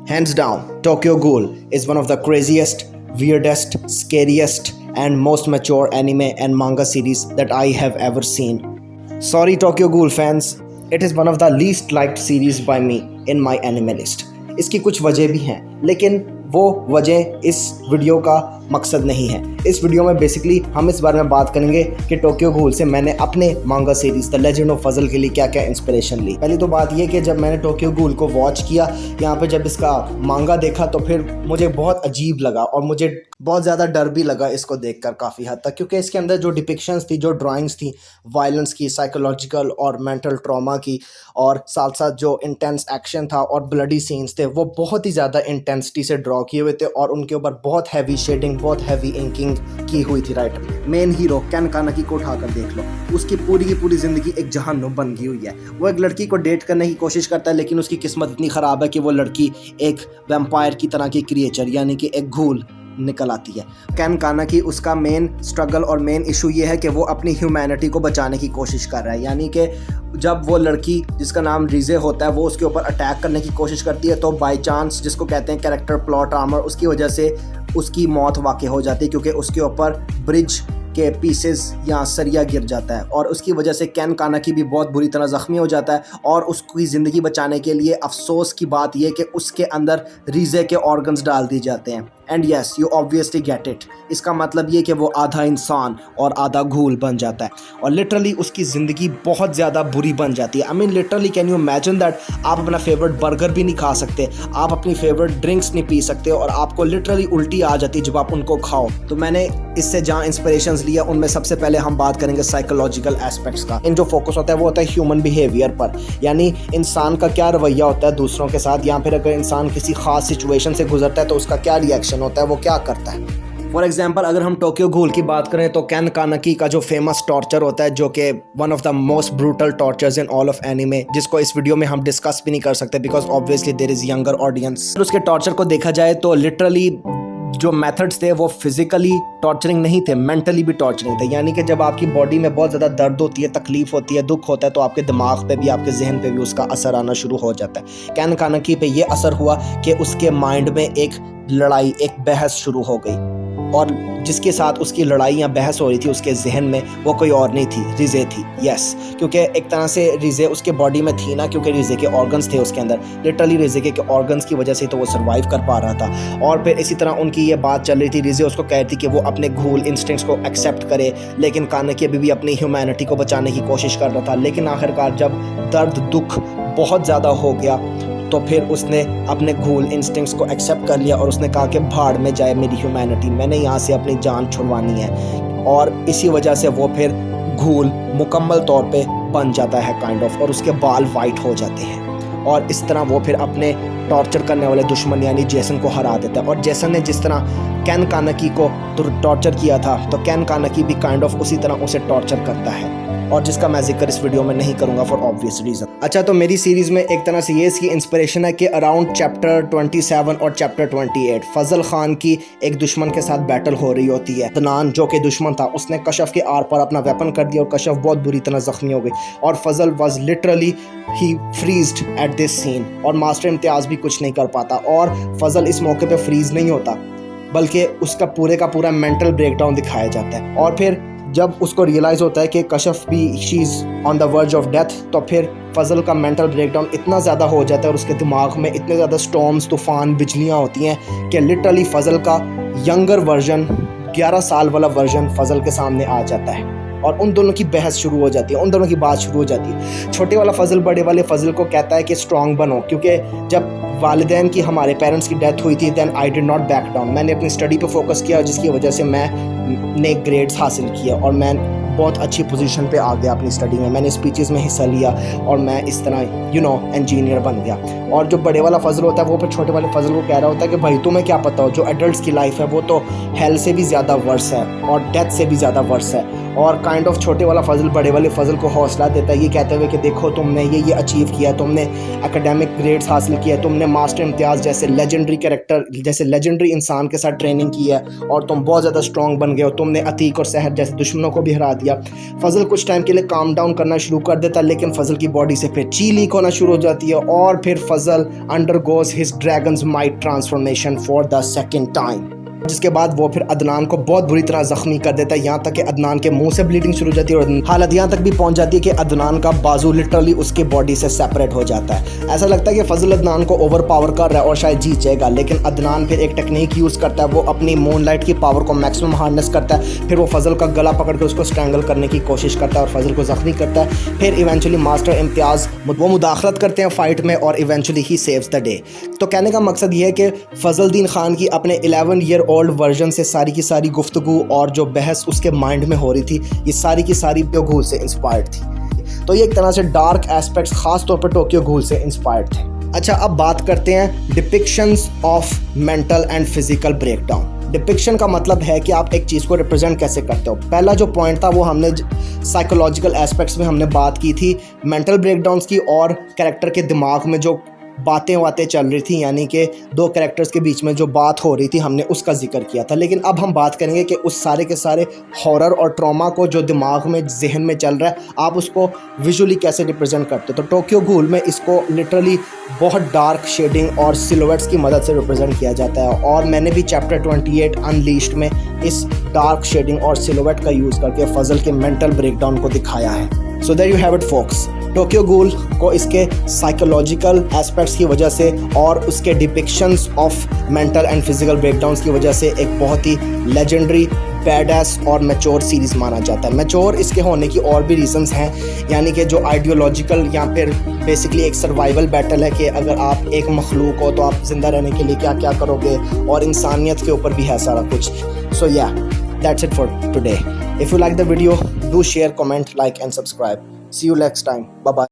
Hands down, Tokyo Ghoul is one of the craziest, weirdest, scariest, and most mature anime and manga series that I have ever seen. Sorry, Tokyo Ghoul fans, it is one of the least liked series by me in my anime list. इसकी कुछ वजह भी हैं, लेकिन वो वजह इस video का मकसद नहीं है। इस वीडियो में बेसिकली हम इस बारे में बात करेंगे कि टोक्यो घूल से मैंने अपने मांगा सीरीज़ द लेजेंड ऑफ फजल के लिए क्या क्या इंस्पिरेशन ली। पहली तो बात ये कि जब मैंने टोक्यो घूल को वॉच किया, यहाँ पे जब इसका मांगा देखा तो फिर मुझे बहुत अजीब लगा और मुझे बहुत ज़्यादा डर भी लगा इसको देखकर काफ़ी हद तक, क्योंकि इसके अंदर जो डिपिक्शंस थी, जो ड्राइंग्स थी वायलेंस की, साइकोलॉजिकल और मेंटल ट्रॉमा की, और साथ साथ जो इंटेंस एक्शन था और ब्लडी सीन्स थे वो बहुत ही ज़्यादा इंटेंसिटी से ड्रॉ किए हुए थे और उनके ऊपर बहुत हैवी शेडिंग, बहुत हैवी इंकिंग की हुई थी राइटर ने। मेन हीरो केन कानाकी को उठाकर देख लो, उसकी पूरी की पूरी ज़िंदगी एक जहन्नुम बन गई हुई है। वो एक लड़की को डेट करने की कोशिश करता है, लेकिन उसकी किस्मत इतनी ख़राब है कि वो लड़की एक वैम्पायर की तरह की क्रिएचर यानी कि एक घूल निकल आती है। केन कानाकी उसका मेन स्ट्रगल और मेन इशू ये है कि वो अपनी ह्यूमैनिटी को बचाने की कोशिश कर रहा है, यानी कि जब वो लड़की जिसका नाम रिजे होता है वो उसके ऊपर अटैक करने की कोशिश करती है तो बाय चांस, जिसको कहते हैं कैरेक्टर प्लॉट आर्मर, उसकी वजह से उसकी मौत वाक़ई हो जाती है, क्योंकि उसके ऊपर ब्रिज के पीसेस या सरिया गिर जाता है और उसकी वजह से केन कानाकी भी बहुत बुरी तरह ज़ख्मी हो जाता है। और उसकी ज़िंदगी बचाने के लिए अफसोस की बात यह कि उसके अंदर रीजे के ऑर्गन्स डाल दिए जाते हैं। And yes, you obviously get it, इसका मतलब ये कि वो आधा इंसान और आधा घूल बन जाता है और लिटरली उसकी ज़िंदगी बहुत ज़्यादा बुरी बन जाती है। I mean literally, can you imagine that आप अपना फेवरेट बर्गर भी नहीं खा सकते, आप अपनी फेवरेट ड्रिंक्स नहीं पी सकते और आपको लिटरली उल्टी आ जाती है जब आप उनको खाओ। तो मैंने इससे जहाँ इंस्पिरेशंस लिया उनमें सबसे पहले हम बात करेंगे साइकोलॉजिकल एस्पेक्ट्स का। इन जो फोकस होता है वो होता है ह्यूमन बिहेवियर पर, यानी इंसान का क्या रवैया होता है दूसरों के साथ, या फिर अगर इंसान किसी खास सिचुएशन से गुजरता है तो उसका क्या रिएक्शन होता है, वो क्या करता है। फॉर एग्जाम्पल अगर हम टोक्यो घूल की बात करें तो केन कानाकी का जो फेमस टॉर्चर होता है, जो कि one of the most brutal tortures in all of anime, जिसको इस वीडियो में हम डिस्कस भी नहीं कर सकते because obviously there is younger audience. उसके टॉर्चर को देखा जाए तो लिटरली जो मेथड्स थे वो फिजिकली टॉर्चरिंग नहीं थे, मेंटली भी टॉर्चरिंग थे। यानी कि जब आपकी बॉडी में बहुत ज़्यादा दर्द होती है, तकलीफ होती है, दुख होता है, तो आपके दिमाग पे भी, आपके जहन पे भी उसका असर आना शुरू हो जाता है। केन कानाकी पे ये असर हुआ कि उसके माइंड में एक लड़ाई, एक बहस शुरू हो गई, और जिसके साथ उसकी लड़ाई या बहस हो रही थी उसके जहन में वो कोई और नहीं थी, रिजे थी। यस, क्योंकि एक तरह से रिजे उसके बॉडी में थी ना, क्योंकि रिजे के ऑर्गन्स थे उसके अंदर। लिटरली रिजे के ऑर्गन्स की वजह से तो वो सर्वाइव कर पा रहा था। और फिर इसी तरह उनकी ये बात चल रही थी, रिजे उसको कह रही थी कि वो अपने घूल इंस्टिंक्ट्स को एक्सेप्ट करे, लेकिन कानाकी अभी भी अपनी ह्यूमैनिटी को बचाने की कोशिश कर रहा था। लेकिन आखिरकार जब दर्द दुख बहुत ज़्यादा हो गया तो फिर उसने अपने घूल इंस्टिंक्ट्स को एक्सेप्ट कर लिया और उसने कहा कि भाड़ में जाए मेरी ह्यूमैनिटी, मैंने यहाँ से अपनी जान छुड़वानी है। और इसी वजह से वो फिर घूल मुकम्मल तौर पे बन जाता है काइंड ऑफ, और उसके बाल वाइट हो जाते हैं और इस तरह वो फिर अपने टॉर्चर करने वाले दुश्मन यानी जेसन को हरा देता है। और जेसन ने जिस तरह केन कानाकी को टॉर्चर किया था तो केन कानाकी भी काइंड ऑफ उसी तरह उसे टॉर्चर करता है, और जिसका मैं जिक्र इस वीडियो में नहीं करूंगा फॉर ऑब्वियस रीजन। अच्छा, तो मेरी सीरीज़ में एक तरह से ये इसकी इंस्पिरेशन है कि अराउंड चैप्टर 27 और चैप्टर 28 फजल खान की एक दुश्मन के साथ बैटल हो रही होती है। अदनान जो कि दुश्मन था, उसने कशफ के आर पर अपना वेपन कर दिया और कशफ बहुत बुरी तरह जख्मी हो गई और फजल वाज लिटरली ही फ्रीज्ड एट दिस सीन, और मास्टर इम्तियाज़ भी कुछ नहीं कर पाता। और फजल इस मौके पर फ्रीज नहीं होता, बल्कि उसका पूरे का पूरा मेंटल ब्रेकडाउन दिखाया जाता है। और फिर जब उसको रियलाइज़ होता है कि कशफ भी she is on the verge of death, तो फिर फजल का मेंटल ब्रेकडाउन इतना ज़्यादा हो जाता है और उसके दिमाग में इतने ज़्यादा स्टॉर्म्स, तूफ़ान, बिजलियाँ होती हैं कि लिटरली फजल का यंगर वर्जन, 11 साल वाला वर्जन फजल के सामने आ जाता है और उन दोनों की बहस शुरू हो जाती है, उन दोनों की बात शुरू हो जाती है। छोटे वाला फजल बड़े वाले फजल को कहता है कि स्ट्रॉन्ग बनो, क्योंकि जब वालिदैन की, हमारे पेरेंट्स की डेथ हुई थी, then I did not back down. मैंने अपनी स्टडी पे फोकस किया जिसकी वजह से मैंने ग्रेड्स हासिल किए और मैं बहुत अच्छी पोजीशन पे आ गया अपनी स्टडी में। मैंने स्पीचेस में हिस्सा लिया और मैं इस तरह इंजीनियर बन गया। और जो बड़े वाला फजल होता है वो फिर छोटे वाले फजल को कह रहा होता है कि भाई तुम्हें क्या पता हो, जो एडल्ट्स की लाइफ है वो तो हेल से भी ज़्यादा वर्स है और डेथ से भी ज़्यादा वर्स है। और काइंड ऑफ छोटे वाला फजल बड़े वाले फजल को हौसला देता है, ये कहते हुए कि देखो तुमने ये अचीव किया, तुमने एकेडमिक ग्रेड्स हासिल किया, तुमने मास्टर इम्तियाज़ जैसे लेजेंडरी कैरेक्टर, जैसे लेजेंडरी इंसान के साथ ट्रेनिंग की है और तुम बहुत ज़्यादा स्ट्रॉन्ग बन गए हो, तुमने अतीक और सहर जैसे दुश्मनों को भी हरा दिया। फजल कुछ टाइम के लिए काम डाउन करना शुरू कर देता है, लेकिन फजल की बॉडी से फिर ची लीक होना शुरू हो जाती है और फिर Fazal undergoes his dragon's might transformation for the second time, जिसके बाद वो फिर अदनान को बहुत बुरी तरह जख्मी कर देता है, यहाँ तक कि अदनान के मुंह से ब्लीडिंग शुरू हो जाती है और हालत यहाँ तक भी पहुंच जाती है कि अदनान का बाजू लिटरली उसके बॉडी से सेपरेट हो जाता है। ऐसा लगता है कि फजल अदनान को ओवर पावर कर रहा है और शायद जीत जाएगा, लेकिन अदनान फिर एक टेक्निक यूज़ करता है, वो अपनी मूनलाइट की पावर को मैक्सिमम हार्नेस करता है, फिर वो फजल का गला पकड़ के उसको स्ट्रैंगल करने की कोशिश करता है और फजल को जख्मी करता है। फिर इवेंचुअली मास्टर इम्तियाज़ वो मुदाखलत करते हैं फाइट में और eventually he saves the day. तो कहने का मकसद ये है कि फजलुद्दीन खान की अपने 11 ईयर ओल्ड वर्जन से सारी की सारी गुफ्तगू और जो बहस उसके माइंड में हो रही थी, ये सारी की सारी टोक्यो गूल से इंस्पायर्ड थी। तो ये एक तरह से डार्क एस्पेक्ट्स खास तौर पर टोक्यो गूल से इंस्पायर्ड थे। अच्छा, अब बात करते हैं depictions of mental and physical breakdown. Depiction का मतलब है कि आप एक चीज़ को रिप्रेजेंट कैसे करते हो। पहला जो पॉइंट था वो हमने साइकोलॉजिकल एस्पेक्ट्स में हमने बात की थी, मेंटल ब्रेकडाउन्स की और कैरेक्टर के दिमाग में जो बातें चल रही थी, यानी कि दो कैरेक्टर्स के बीच में जो बात हो रही थी हमने उसका जिक्र किया था। लेकिन अब हम बात करेंगे कि उस सारे के सारे हॉरर और ट्रॉमा को जो दिमाग में जहन में चल रहा है, आप उसको विजुअली कैसे रिप्रेजेंट करते हो। तो टोक्यो गूल में इसको लिटरली बहुत डार्क शेडिंग और सिलुएट्स की मदद से रिप्रेजेंट किया जाता है और मैंने भी चैप्टर 28 अनलीश्ड में इस डार्क शेडिंग और सिलुएट का यूज़ करके फजल के मेंटल ब्रेकडाउन को दिखाया है। So there you have it folks. Tokyo Ghoul को इसके साइकोलॉजिकल एस्पेक्ट्स की वजह से और उसके depictions of mental and physical breakdowns की वजह से एक बहुत ही लेजेंडरी, बैडएस और मैच्योर सीरीज़ माना जाता है। मैच्योर इसके होने की और भी रीजंस हैं, यानी कि जो आइडियोलॉजिकल या फिर बेसिकली एक सर्वाइवल बैटल है कि अगर आप एक मखलूक हो तो आप जिंदा रहने के लिए क्या क्या करोगे, और इंसानियत के ऊपर भी है सारा कुछ। सो या that's it for today. If you like the video, do share, comment, like and subscribe. See you next time. Bye bye.